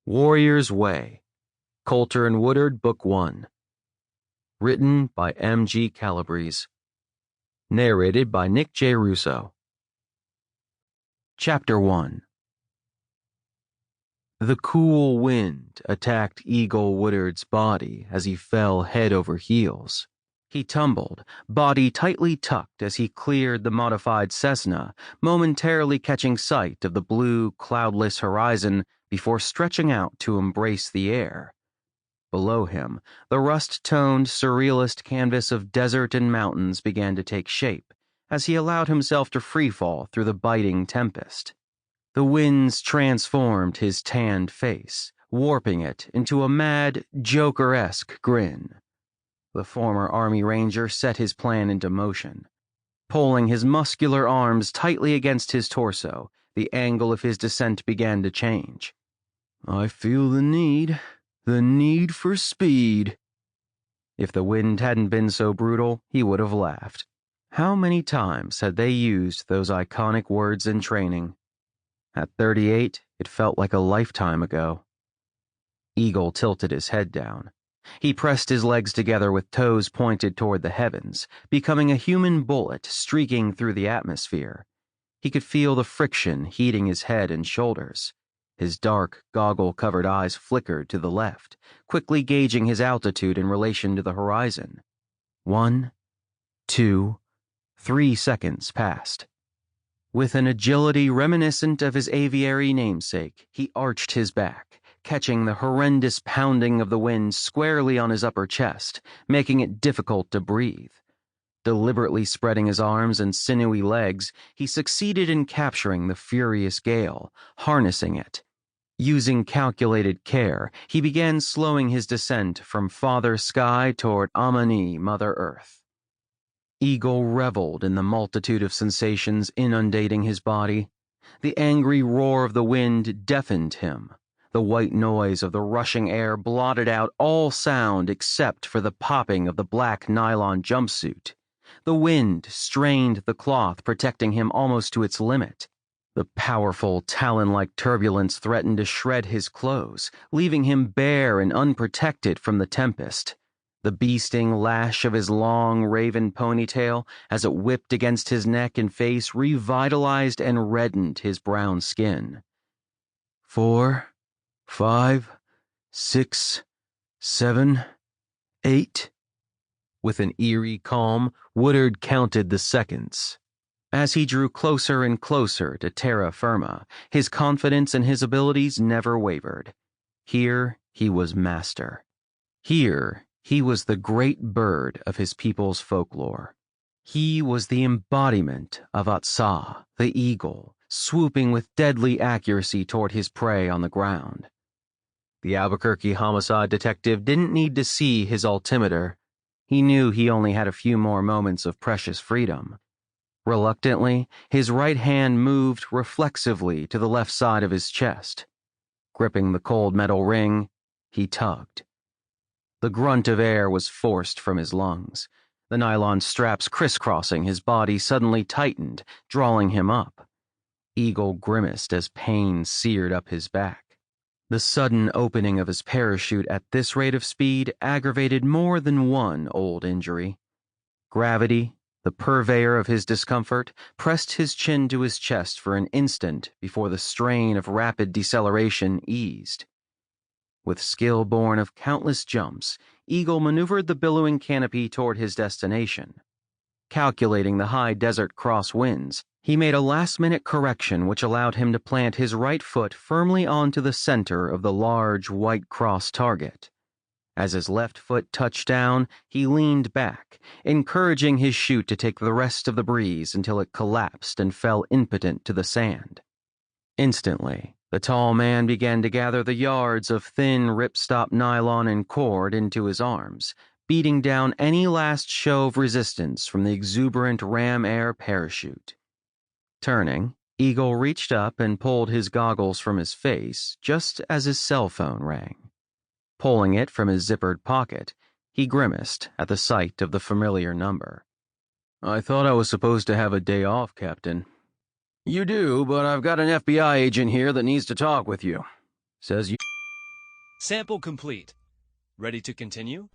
Warrior's Way, Coulter and Woodard, Book 1. Written by M.G. Calabrese. Narrated by Nick J. Russo. Chapter 1. The cool wind attacked Eagle Woodard's body as he fell head over heels. He tumbled, body tightly tucked as he cleared the modified Cessna, momentarily catching sight of the blue, cloudless horizon before stretching out to embrace the air. Below him, the rust-toned, surrealist canvas of desert and mountains began to take shape as he allowed himself to freefall through the biting tempest. The winds transformed his tanned face, warping it into a mad, Joker-esque grin. The former Army Ranger set his plan into motion. Pulling his muscular arms tightly against his torso, the angle of his descent began to change. "I feel the need for speed." If the wind hadn't been so brutal, he would have laughed. How many times had they used those iconic words in training? At 38, it felt like a lifetime ago. Eagle tilted his head down. He pressed his legs together with toes pointed toward the heavens, becoming a human bullet streaking through the atmosphere. He could feel the friction heating his head and shoulders. His dark, goggle-covered eyes flickered to the left, quickly gauging his altitude in relation to the horizon. 1, 2, 3 seconds passed. With an agility reminiscent of his aviary namesake, he arched his back, catching the horrendous pounding of the wind squarely on his upper chest, making it difficult to breathe. Deliberately spreading his arms and sinewy legs, he succeeded in capturing the furious gale, harnessing it. Using calculated care, he began slowing his descent from Father Sky toward Amani, Mother Earth. Eagle reveled in the multitude of sensations inundating his body. The angry roar of the wind deafened him. The white noise of the rushing air blotted out all sound except for the popping of the black nylon jumpsuit. The wind strained the cloth, protecting him almost to its limit. The powerful, talon-like turbulence threatened to shred his clothes, leaving him bare and unprotected from the tempest. The bee-sting lash of his long, raven ponytail, as it whipped against his neck and face, revitalized and reddened his brown skin. 4, 5, 6, 7, 8. With an eerie calm, Woodard counted the seconds. As he drew closer and closer to terra firma, his confidence in his abilities never wavered. Here he was master. Here he was the great bird of his people's folklore. He was the embodiment of Atsa, the eagle, swooping with deadly accuracy toward his prey on the ground. The Albuquerque homicide detective didn't need to see his altimeter. He knew he only had a few more moments of precious freedom. Reluctantly, his right hand moved reflexively to the left side of his chest. Gripping the cold metal ring, he tugged. The grunt of air was forced from his lungs. The nylon straps crisscrossing his body suddenly tightened, drawing him up. Eagle grimaced as pain seared up his back. The sudden opening of his parachute at this rate of speed aggravated more than one old injury. Gravity, the purveyor of his discomfort, pressed his chin to his chest for an instant before the strain of rapid deceleration eased. With skill born of countless jumps, Eagle maneuvered the billowing canopy toward his destination. Calculating the high desert crosswinds, he made a last-minute correction which allowed him to plant his right foot firmly onto the center of the large white cross target. As his left foot touched down, he leaned back, encouraging his chute to take the rest of the breeze until it collapsed and fell impotent to the sand. Instantly, the tall man began to gather the yards of thin ripstop nylon and cord into his arms, beating down any last show of resistance from the exuberant ram air parachute. Turning, Eagle reached up and pulled his goggles from his face just as his cell phone rang. Pulling it from his zippered pocket, he grimaced at the sight of the familiar number. "I thought I was supposed to have a day off, Captain." "You do, but I've got an FBI agent here that needs to talk with you. Says you Sample complete. Ready to continue?